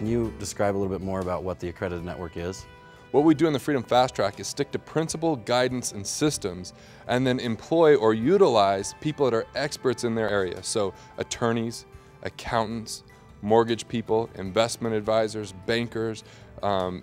Can you describe a little bit more about what the Accredited Network is? What we do in the Freedom Fast Track is stick to principle, guidance, and systems, and then employ or utilize people that are experts in their area. So attorneys, accountants, mortgage people, investment advisors, bankers,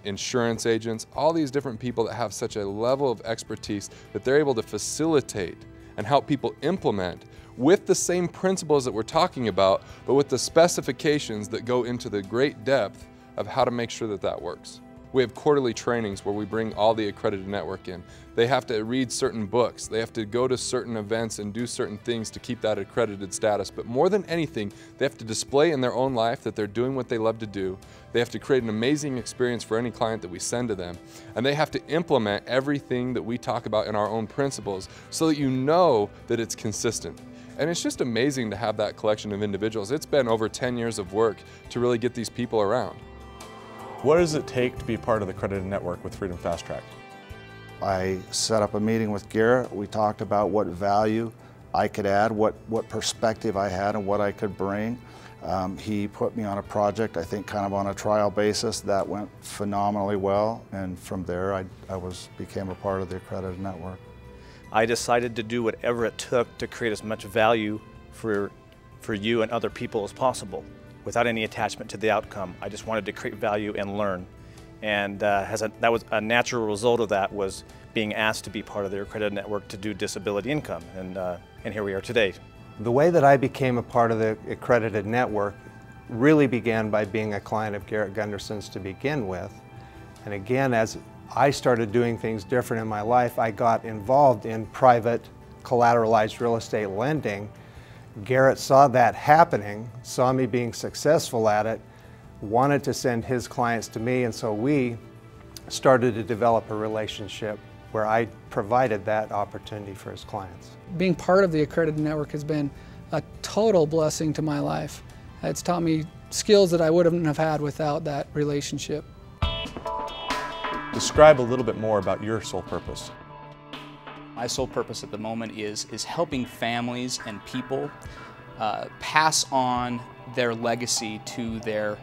insurance agents, all these different people that have such a level of expertise that they're able to facilitate and help people implement with the same principles that we're talking about, but with the specifications that go into the great depth of how to make sure that that works. We have quarterly trainings where we bring all the Accredited Network in. They have to read certain books, they have to go to certain events and do certain things to keep that accredited status, but more than anything, they have to display in their own life that they're doing what they love to do. They have to create an amazing experience for any client that we send to them, and they have to implement everything that we talk about in our own principles so that you know that it's consistent. And it's just amazing to have that collection of individuals. It's been over 10 years of work to really get these people around. What does it take to be part of the Accredited Network with Freedom Fast Track? I set up a meeting with Garrett. We talked about what value I could add, what perspective I had and what I could bring. He put me on a project, I think kind of on a trial basis, that went phenomenally well, and from there I became a part of the Accredited Network. I decided to do whatever it took to create as much value for you and other people as possible, without any attachment to the outcome. I just wanted to create value and learn. And that was a natural result of that was being asked to be part of the Accredited Network to do disability income, and here we are today. The way that I became a part of the Accredited Network really began by being a client of Garrett Gunderson's to begin with. And again, as I started doing things different in my life, I got involved in private collateralized real estate lending. Garrett saw that happening, saw me being successful at it, wanted to send his clients to me, and so we started to develop a relationship where I provided that opportunity for his clients. Being part of the Accredited Network has been a total blessing to my life. It's taught me skills that I wouldn't have had without that relationship. Describe a little bit more about your sole purpose. My sole purpose at the moment is helping families and people pass on their legacy to their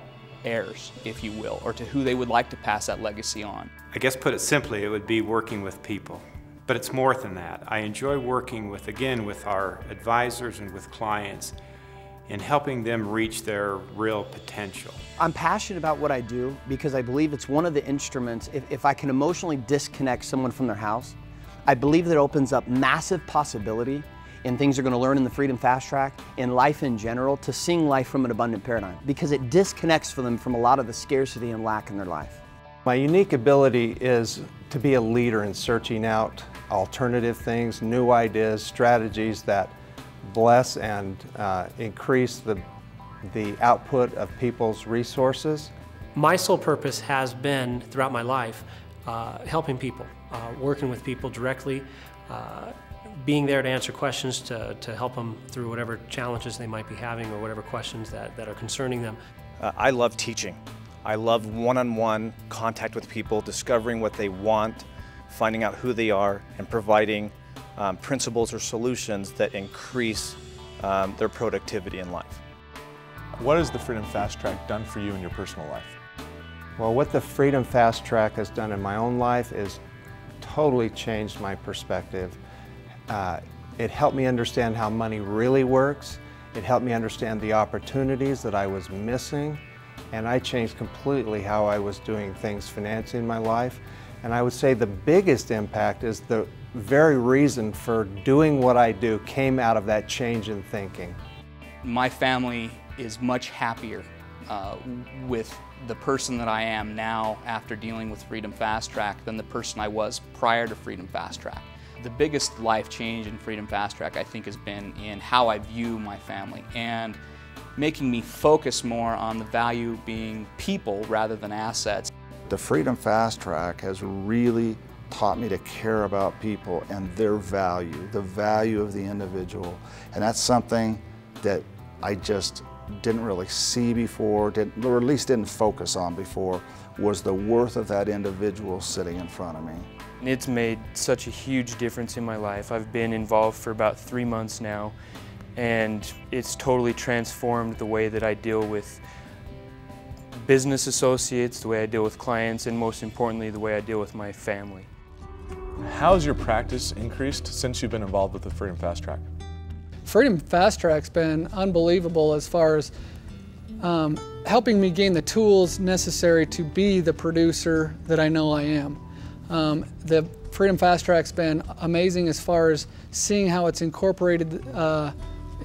heirs, if you will, or to who they would like to pass that legacy on. I guess put it simply, it would be working with people. But it's more than that. I enjoy working with, again, with our advisors and with clients in helping them reach their real potential. I'm passionate about what I do because I believe it's one of the instruments, if I can emotionally disconnect someone from their house, I believe that it opens up massive possibility in things they're going to learn in the Freedom Fast Track, in life in general, to seeing life from an abundant paradigm, because it disconnects for them from a lot of the scarcity and lack in their life. My unique ability is to be a leader in searching out alternative things, new ideas, strategies that bless and increase the output of people's resources. My sole purpose has been, throughout my life, helping people, working with people directly, being there to answer questions, to help them through whatever challenges they might be having or whatever questions that are concerning them. I love teaching. I love one-on-one contact with people, discovering what they want, finding out who they are, and providing principles or solutions that increase their productivity in life. What has the Freedom Fast Track done for you in your personal life? Well, what the Freedom Fast Track has done in my own life is totally changed my perspective. It helped me understand how money really works. It helped me understand the opportunities that I was missing, and I changed completely how I was doing things financially in my life. And I would say the biggest impact is the very reason for doing what I do came out of that change in thinking. My family is much happier with the person that I am now after dealing with Freedom Fast Track than the person I was prior to Freedom Fast Track. The biggest life change in Freedom Fast Track, I think, has been in how I view my family and making me focus more on the value being people rather than assets. The Freedom Fast Track has really taught me to care about people and their value, the value of the individual. And that's something that I just didn't really see before, or at least didn't focus on before, was the worth of that individual sitting in front of me. It's made such a huge difference in my life. I've been involved for about 3 months now, and it's totally transformed the way that I deal with business associates, the way I deal with clients, and most importantly, the way I deal with my family. How has your practice increased since you've been involved with the Freedom Fast Track? Freedom Fast Track's been unbelievable as far as helping me gain the tools necessary to be the producer that I know I am. The Freedom Fast Track's been amazing as far as seeing how it's incorporated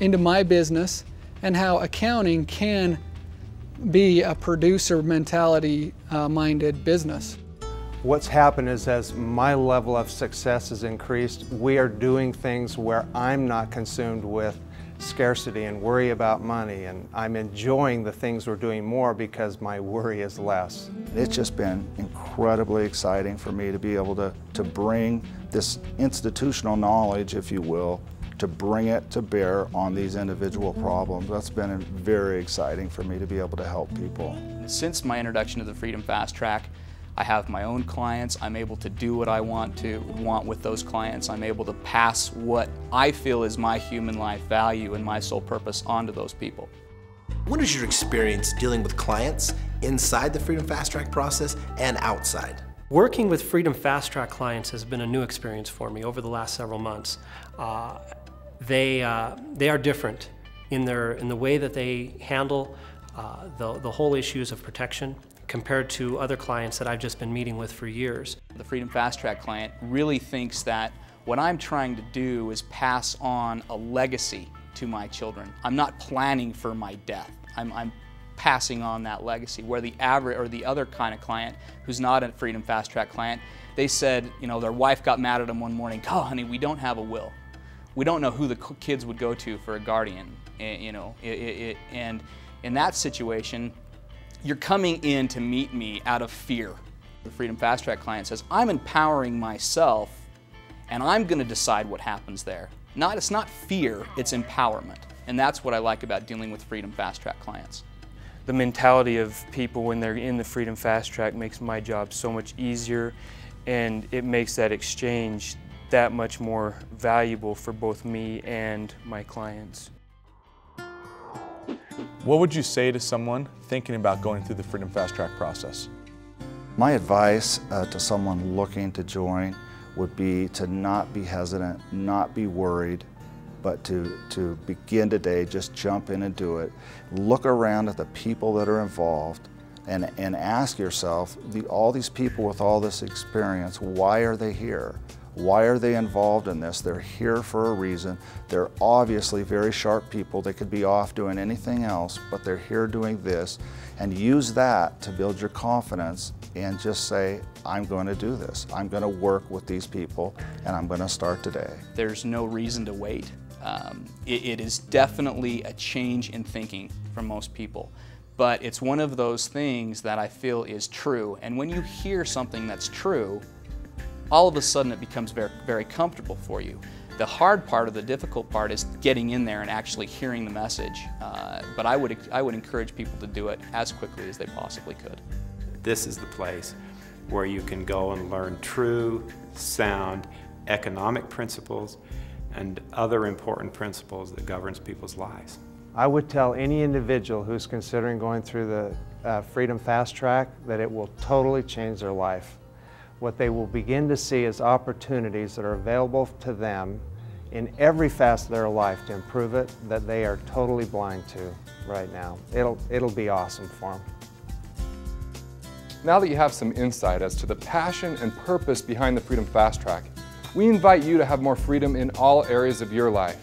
into my business and how accounting can be a producer mentality minded business. What's happened is as my level of success has increased, we are doing things where I'm not consumed with scarcity and worry about money, and I'm enjoying the things we're doing more because my worry is less. It's just been incredibly exciting for me to be able to bring this institutional knowledge, if you will, to bring it to bear on these individual problems. That's been very exciting for me to be able to help people. Since my introduction to the Freedom Fast Track, I have my own clients. I'm able to do what I want with those clients. I'm able to pass what I feel is my human life value and my sole purpose onto those people. What is your experience dealing with clients inside the Freedom Fast Track process and outside? Working with Freedom Fast Track clients has been a new experience for me over the last several months. They are different in the way that they handle the whole issues of protection compared to other clients that I've just been meeting with for years. The Freedom Fast Track client really thinks that what I'm trying to do is pass on a legacy to my children. I'm not planning for my death. I'm passing on that legacy, where the average or the other kind of client who's not a Freedom Fast Track client, they said, you know, their wife got mad at them one morning, "Oh, honey, we don't have a will. We don't know who the kids would go to for a guardian," you know, and in that situation, you're coming in to meet me out of fear. The Freedom Fast Track client says, I'm empowering myself and I'm going to decide what happens there. It's not fear, it's empowerment. And that's what I like about dealing with Freedom Fast Track clients. The mentality of people when they're in the Freedom Fast Track makes my job so much easier, and it makes that exchange that much more valuable for both me and my clients. What would you say to someone thinking about going through the Freedom Fast Track process? My advice to someone looking to join would be to not be hesitant, not be worried, but to begin today, just jump in and do it. Look around at the people that are involved and ask yourself, all these people with all this experience, why are they here? Why are they involved in this? They're here for a reason. They're obviously very sharp people. They could be off doing anything else, but they're here doing this. And use that to build your confidence and just say, I'm going to do this. I'm going to work with these people and I'm going to start today. There's no reason to wait. It is definitely a change in thinking from most people. But it's one of those things that I feel is true. And when you hear something that's true, all of a sudden it becomes very, very comfortable for you. The hard part or the difficult part is getting in there and actually hearing the message. But I would encourage people to do it as quickly as they possibly could. This is the place where you can go and learn true, sound economic principles and other important principles that governs people's lives. I would tell any individual who's considering going through the Freedom Fast Track that it will totally change their life. What they will begin to see is opportunities that are available to them in every facet of their life to improve it that they are totally blind to right now. It'll be awesome for them. Now that you have some insight as to the passion and purpose behind the Freedom Fast Track, we invite you to have more freedom in all areas of your life.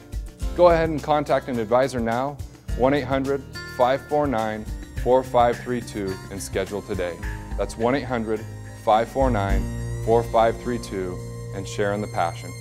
Go ahead and contact an advisor now, 1-800-549-4532, and schedule today. That's 1-800-549-4532, and share in the passion.